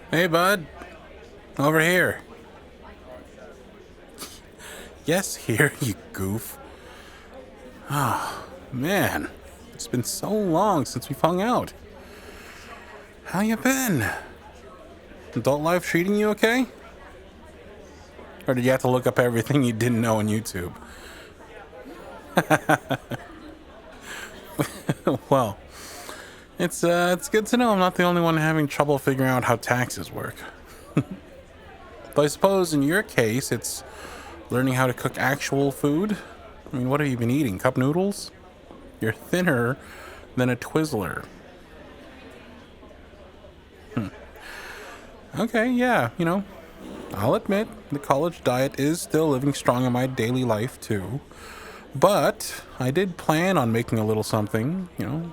Hey, bud. Over here. Yes, here, you goof. Oh, man. It's been so long since we've hung out. How you been? Adult life treating you okay? Or did you have to look up everything you didn't know on YouTube? Well, it's good to know I'm not the only one having trouble figuring out how taxes work. But I suppose in your case, it's learning how to cook actual food. I mean, what have you been eating? Cup noodles? You're thinner than a Twizzler. Okay, yeah, I'll admit the college diet is still living strong in my daily life too. But I did plan on making a little something, in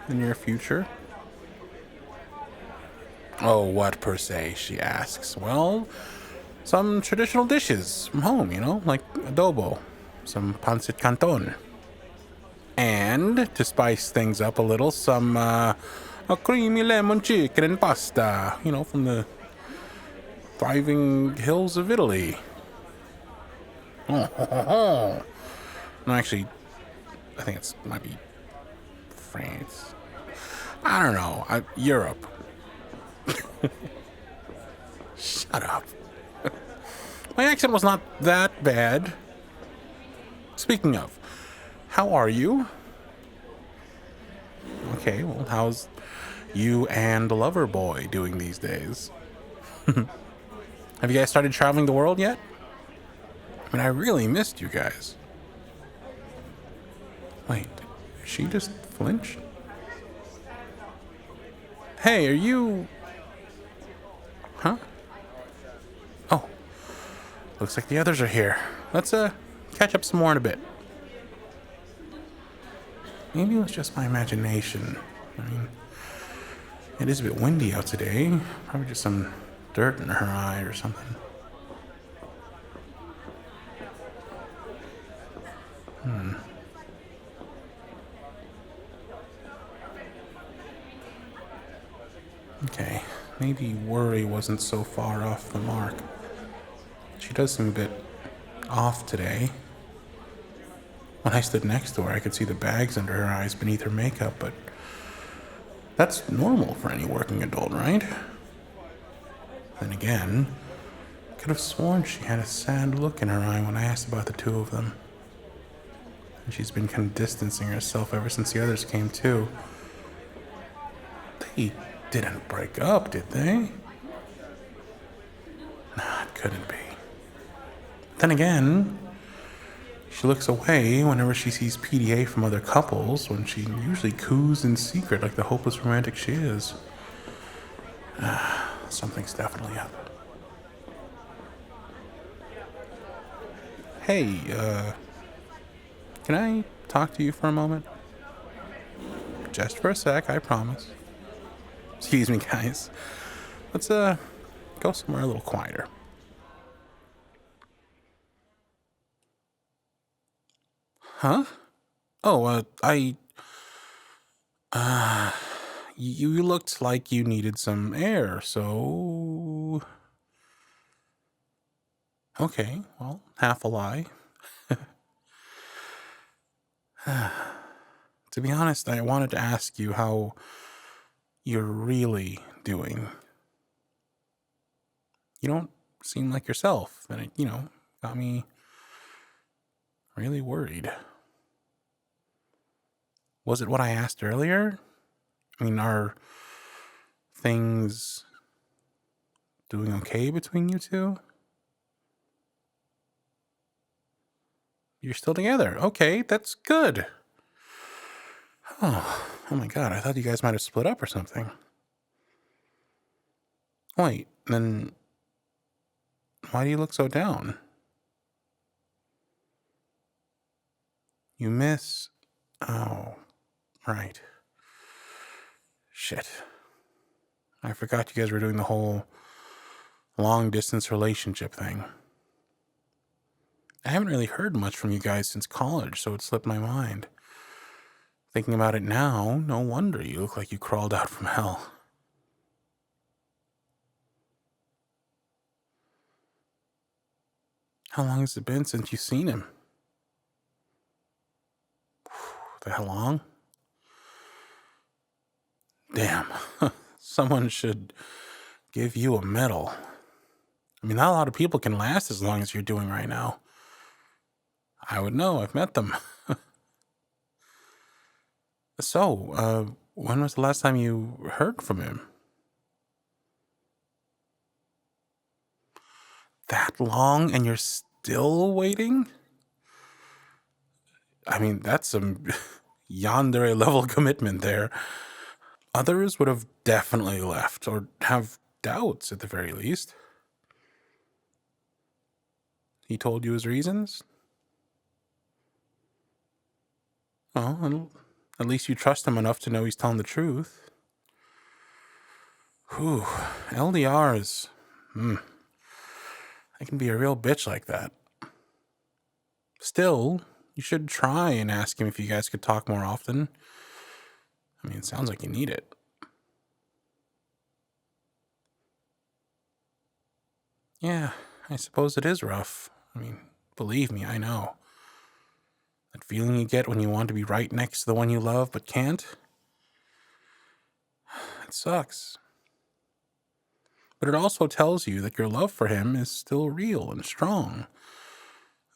the near future. Oh, what per se, she asks. Well, some traditional dishes from home, like adobo, some pancit canton. And to spice things up a little, some a creamy lemon chicken and pasta, from the thriving hills of Italy. Oh. No, actually, I think it might be France. I don't know. Europe. Shut up. My accent was not that bad. Speaking of, how are you? Okay, well, how's you and the lover boy doing these days? Have you guys started traveling the world yet? I mean, I really missed you guys. Wait, she just flinched? Hey, are you... Huh? Oh, looks like the others are here. Let's, catch up some more in a bit. Maybe it was just my imagination. I mean, it is a bit windy out today. Probably just some dirt in her eye or something. Okay, maybe worry wasn't so far off the mark. She does seem a bit off today. When I stood next to her, I could see the bags under her eyes beneath her makeup, but that's normal for any working adult, right? Then again, I could have sworn she had a sad look in her eye when I asked about the two of them. And she's been kind of distancing herself ever since the others came too. They didn't break up, did they? Nah, it couldn't be. Then again, she looks away whenever she sees PDA from other couples, when she usually coos in secret like the hopeless romantic she is. Something's definitely up. Hey, can I talk to you for a moment? Just for a sec, I promise. Excuse me, guys. Let's, go somewhere a little quieter. Huh? Oh, you looked like you needed some air, so... Okay, well, half a lie. To be honest, I wanted to ask you how you're really doing. You don't seem like yourself, and it, got me really worried. Was it what I asked earlier? I mean, are things doing okay between you two? You're still together. Okay, that's good. Oh my god, I thought you guys might have split up or something. Wait, then why do you look so down? You miss... Oh, right. Shit. I forgot you guys were doing the whole long-distance relationship thing. I haven't really heard much from you guys since college, so it slipped my mind. Thinking about it now, no wonder you look like you crawled out from hell. How long has it been since you've seen him? That long? Damn. Someone should give you a medal. I mean, not a lot of people can last as long as you're doing right now. I would know. I've met them. So, when was the last time you heard from him? That long and you're still waiting? I mean, that's some yandere level commitment there. Others would have definitely left, or have doubts at the very least. He told you his reasons? Well, at least you trust him enough to know he's telling the truth. Whew, LDRs. I can be a real bitch like that. Still, you should try and ask him if you guys could talk more often. I mean, it sounds like you need it. Yeah, I suppose it is rough. I mean, believe me, I know. That feeling you get when you want to be right next to the one you love but can't? It sucks. But it also tells you that your love for him is still real and strong.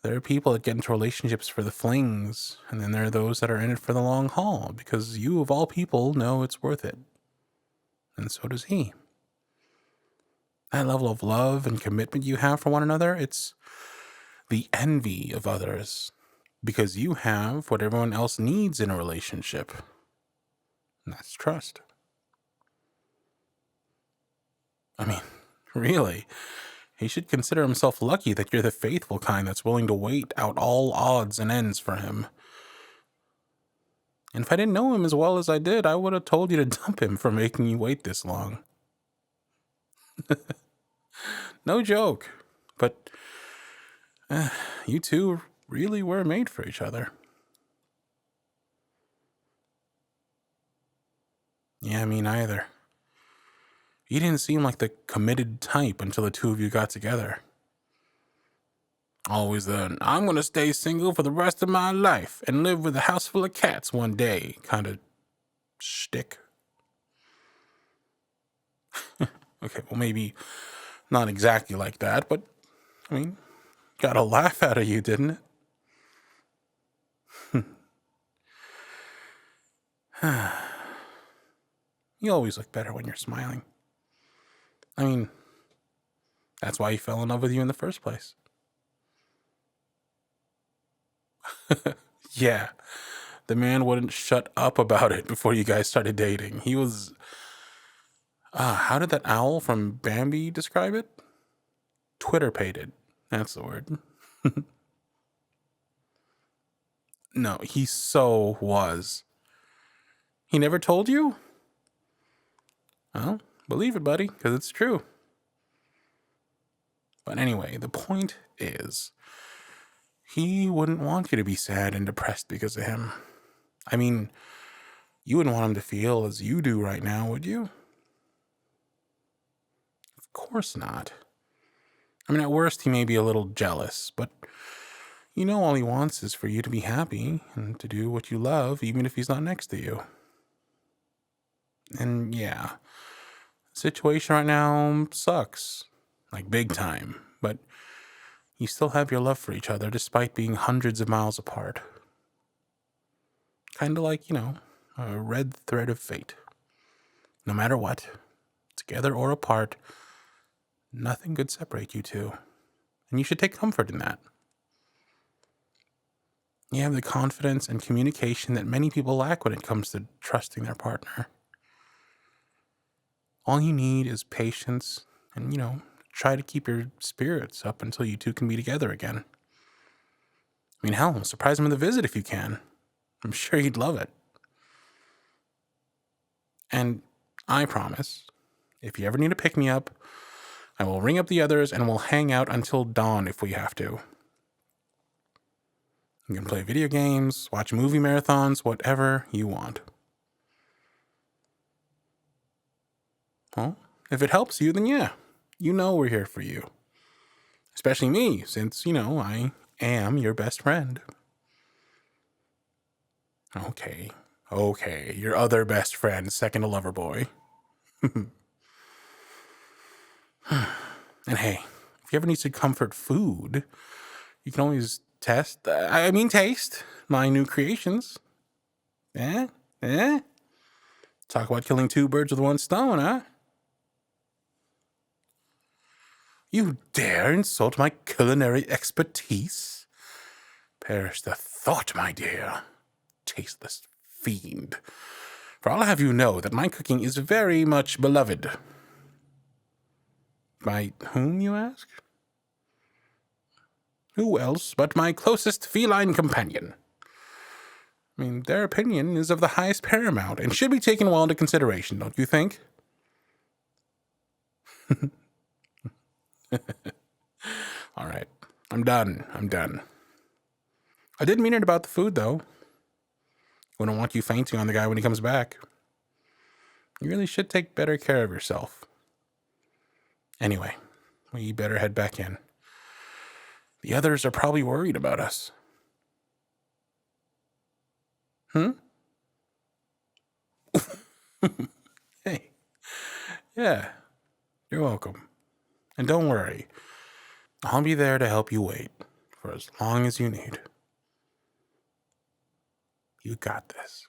There are people that get into relationships for the flings, and then there are those that are in it for the long haul, because you, of all people, know it's worth it. And so does he. That level of love and commitment you have for one another, it's the envy of others, because you have what everyone else needs in a relationship, and that's trust. I mean, really, he should consider himself lucky that you're the faithful kind that's willing to wait out all odds and ends for him. And if I didn't know him as well as I did, I would have told you to dump him for making you wait this long. No joke. But you two really were made for each other. Yeah, me neither. You didn't seem like the committed type until the two of you got together. Always the, I'm going to stay single for the rest of my life and live with a house full of cats one day kind of shtick. Okay, well, maybe not exactly like that, but, I mean, got a laugh out of you, didn't it? You always look better when you're smiling. I mean, that's why he fell in love with you in the first place. Yeah, the man wouldn't shut up about it before you guys started dating. He was... how did that owl from Bambi describe it? Twitter-pated. That's the word. No, he so was. He never told you? Well, believe it, buddy, because it's true. But anyway, the point is, he wouldn't want you to be sad and depressed because of him. I mean, you wouldn't want him to feel as you do right now, would you? Of course not. I mean, at worst, he may be a little jealous, but you know all he wants is for you to be happy and to do what you love, even if he's not next to you. And yeah, the situation right now sucks. Like, big time. But you still have your love for each other despite being hundreds of miles apart. Kind of like, a red thread of fate. No matter what, together or apart, nothing could separate you two. And you should take comfort in that. You have the confidence and communication that many people lack when it comes to trusting their partner. All you need is patience and, try to keep your spirits up until you two can be together again. I mean, hell, surprise him with a visit if you can. I'm sure he'd love it. And I promise, if you ever need to pick me up, I will ring up the others and we'll hang out until dawn if we have to. You can play video games, watch movie marathons, whatever you want. Well, if it helps you, then yeah, you know we're here for you. Especially me, since, I am your best friend. Okay, your other best friend, second to Loverboy. And hey, if you ever need some comfort food, you can always taste my new creations. Eh? Talk about killing two birds with one stone, huh? You dare insult my culinary expertise? Perish the thought, my dear. Tasteless fiend. For I'll have you know that my cooking is very much beloved. By whom, you ask? Who else but my closest feline companion? I mean, their opinion is of the highest paramount and should be taken well into consideration, don't you think? All right. I'm done. I did mean it about the food, though. We don't want you fainting on the guy when he comes back. You really should take better care of yourself. Anyway, we better head back in. The others are probably worried about us. Hey. Yeah. You're welcome. And don't worry. I'll be there to help you wait for as long as you need. You got this.